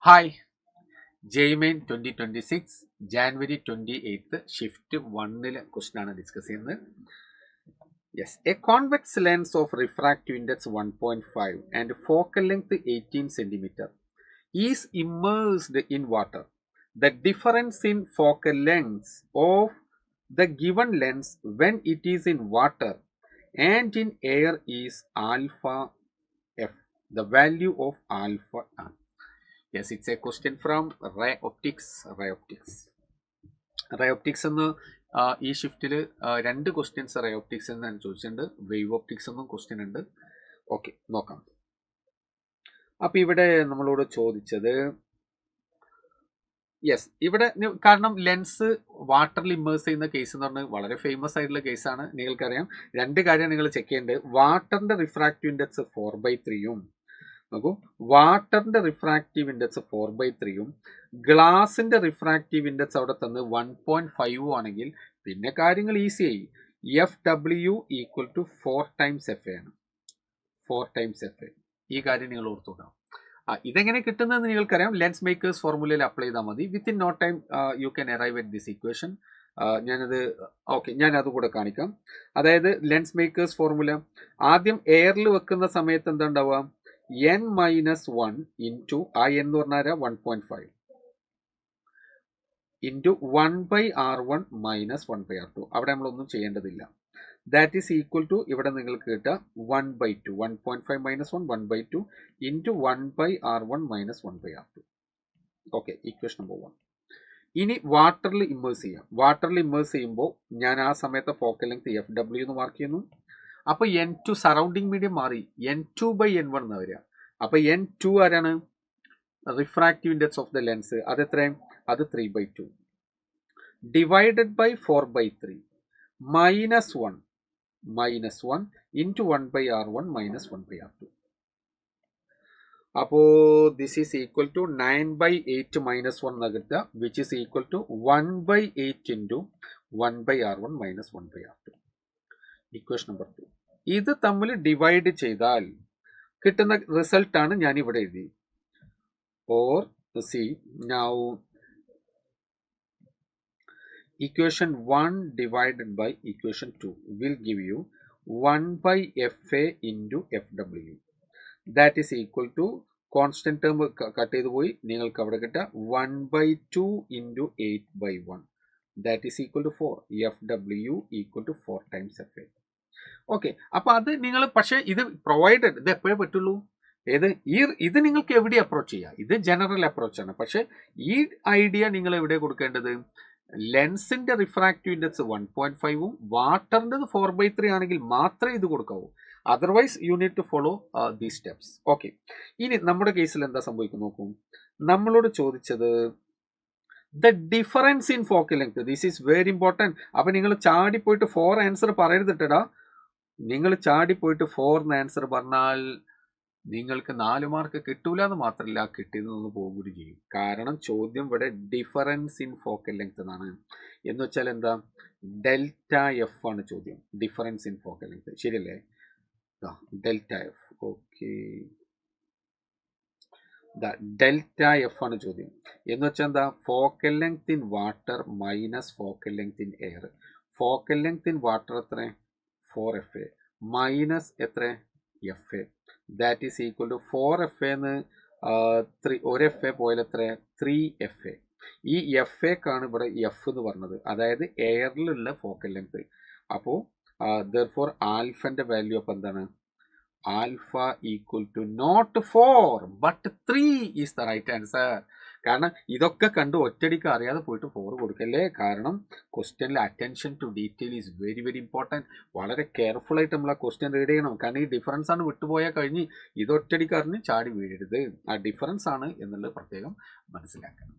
Hi, JMain 2026 January 28th shift 1 question ആണ് discuss ചെയ്യുന്നത്. Yes, A convex lens of refractive index 1.5 and focal length 18 cm is immersed in water. The difference in focal length of the given lens when it is in water and in air is alpha f. The value of alpha r. Yes, it's a question from ray optics. Ray optics എന്ന് ഈ ഷിഫ്റ്റിൽ രണ്ട് questions ray optics എന്ന് ഞാൻ ചോദിച്ചിട്ടുണ്ട്. Wave optics എന്നും question ഉണ്ട്. Okay, നോക്കാം. അപ്പം ഇവിടെ നമ്മളോട് ചോദിച്ചത് യെസ്, ഇവിടെ കാരണം ലെൻസ് വാട്ടറിൽ ഇമ്മേഴ്സ് ചെയ്യുന്ന കേസ് എന്ന് പറഞ്ഞാൽ വളരെ ഫേമസ് ആയിട്ടുള്ള കേസാണ്. നിങ്ങൾക്കറിയാം, രണ്ട് കാര്യം നിങ്ങൾ ചെക്ക് ചെയ്യേണ്ടത്. വാട്ടറിന്റെ റിഫ്രാക്റ്റീവ് ഇൻഡെക്സ് 4/3 നോക്കൂ, വാട്ടറിന്റെ റിഫ്രാക്റ്റീവ് ഇൻഡെക്സ് 4/3 ഗ്ലാസിന്റെ റിഫ്രാക്റ്റീവ് ഇൻഡെക്സ് അവിടെ തന്ന് 1.5 ആണെങ്കിൽ പിന്നെ കാര്യങ്ങൾ ഈസി ആയി. FW equal to 4 times FA ആണ്. 4 times FA. ഈ കാര്യം നിങ്ങൾ ഓർത്തുകൊണ്ടാണ്. ഇതെങ്ങനെ കിട്ടുന്നതെന്ന് നിങ്ങൾക്കറിയാം. ലെൻസ് മേക്കേഴ്സ് ഫോർമുലയിൽ അപ്ലൈ ചെയ്താൽ മതി. Within no time you can arrive at this equation. ഞാൻ അതുകൂടെ കാണിക്കാം. അതായത് ലെൻസ് മേക്കേഴ്സ് ഫോർമുല ആദ്യം എയറിൽ വെക്കുന്ന സമയത്ത് എന്താ ഉണ്ടാവുക? n-1 ഇൻറ്റു ആ എന്ന് പറഞ്ഞാൽ 1.5 ഇൻറ്റു 1/R1 മൈനസ് 1/R2. അവിടെ നമ്മളൊന്നും ചെയ്യേണ്ടതില്ല. ദാറ്റ് ഈസ് ഈക്വൽ ടു ഇവിടെ നിങ്ങൾക്ക് കിട്ടുക 1/2. 1.5 minus 1 1/2 into 1/R1 minus 1/R2. Okay, equation number 1. ഇനി വാട്ടറിൽ ഇമ്മേഴ്സ് ചെയ്യാം. വാട്ടറിൽ ഇമ്മേഴ്സ് ചെയ്യുമ്പോൾ ഞാൻ ആ സമയത്ത് ഫോക്കൽ ലെങ്ത് FW എന്ന് മാർക്ക് ചെയ്യുന്നു. അപ്പോൾ N2 സറൗണ്ടിങ് മീഡിയം മാറി N2/N1 എന്ന് വരിക. അപ്പോൾ N2 ആരാണ്? Refractive index of the lens. അത് എത്രയും? അത് 3/2 divided by 4/3 minus 1 into 1/R1 minus 1/R2. അപ്പോൾ this is equal to 9/8 minus 1 എന്ന് കിട്ടുക, which is equal to 1/8 into 1/R1 minus 1/R2. Equation number 2. ഇത് തമ്മിൽ ഡിവൈഡ് ചെയ്താൽ കിട്ടുന്ന റിസൾട്ടാണ് ഞാൻ ഇവിടെ എഴുതി. Or C now equation 1 divided by equation 2 will give you 1/FA into FW. That is equal to constant term cut ചെയ്തു പോയി. നിങ്ങൾക്ക് അവിടെ കിട്ടുക 1/2 into 8/1. That is equal to 4. FW equal to 4 times FA. Okay, അപ്പോൾ അത് നിങ്ങൾ പക്ഷേ ഇത് പ്രൊവൈഡഡ് ഇത് എപ്പോഴേ പറ്റുള്ളൂ. ഇത് നിങ്ങൾക്ക് എവിടെ അപ്രോച്ച് ചെയ്യാം. ഇത് ജനറൽ അപ്രോച്ചാണ്. പക്ഷേ ഈ ഐഡിയ നിങ്ങൾ എവിടെ കൊടുക്കേണ്ടത്? ലെൻസിന്റെ റിഫ്രാക്റ്റീവ് ഇൻഡെക്സ് 1.5 വാട്ടറിൻ്റെ 4/3 ആണെങ്കിൽ മാത്രമേ ഇത് കൊടുക്കാവൂ. Otherwise you need to follow these steps. Okay, ഇനി നമ്മുടെ കേസിൽ എന്താ സംഭവിക്കും നോക്കൂ. നമ്മളോട് ചോദിച്ചത് the difference in focal length. This is very important. അപ്പം നിങ്ങൾ ചാടിപ്പോയിട്ട് 4 ആൻസർ പറയരുതിട്ടടാ. നിങ്ങൾ ചാടിപ്പോയിട്ട് 4 ആൻസർ പറഞ്ഞാൽ നിങ്ങൾക്ക് 4 മാർക്ക് കിട്ടൂല എന്ന് മാത്രമല്ല, കിട്ടിയതെന്ന് പോകുകയും ചെയ്യും. കാരണം ചോദ്യം ഇവിടെ ഡിഫറൻസ് ഇൻ ഫോക്കൽ ലെങ്ത് എന്നാണ്. എന്ന് വെച്ചാൽ എന്താ? ഡെൽറ്റ എഫ് ആണ് ചോദ്യം. ഡിഫറൻസ് ഇൻ ഫോക്കൽ ലെങ്ത്, ശരിയല്ലേ? Delta F. Okay, delta F ആണ് ചോദ്യം. എന്ന് വെച്ചാൽ എന്താ? Focal length in water minus focal length in air. Focal length in water എത്ര? 4FA മൈനസ് എത്ര? FA. That is equal to 4FA എന്ന് 1 FA പോയാൽ എത്ര? 3FA. ഈ FAക്കാണ് ഇവിടെ F എന്ന് പറഞ്ഞത്, അതായത് എയറിലുള്ള ഫോക്കൽ ലെങ്ത്. അപ്പോൾ ദെർഫോർ ആൽഫന്റെ വാല്യൂ അപ്പം എന്താണ്? Alpha equal to not 4 but 3 is the right answer. കാരണം ഇതൊക്കെ കണ്ട് ഒറ്റയടിക്ക് അറിയാതെ പോയിട്ട് 4 കൊടുക്കല്ലേ. കാരണം ക്വസ്റ്റ്യനിൽ attention to detail is very very important. വളരെ കെയർഫുൾ ആയിട്ട് നമ്മൾ ആ ക്വസ്റ്റ്യൻ റീഡ് ചെയ്യണം. കാരണം ഈ ഡിഫറൻസ് ആണ് വിട്ടുപോയാൽ കഴിഞ്ഞ് ഇത് ഒറ്റയടിക്ക് അറിഞ്ഞ് ചാടി വീഴരുത്. ആ ഡിഫറൻസ് ആണ് എന്നുള്ളത് പ്രത്യേകം മനസ്സിലാക്കണം.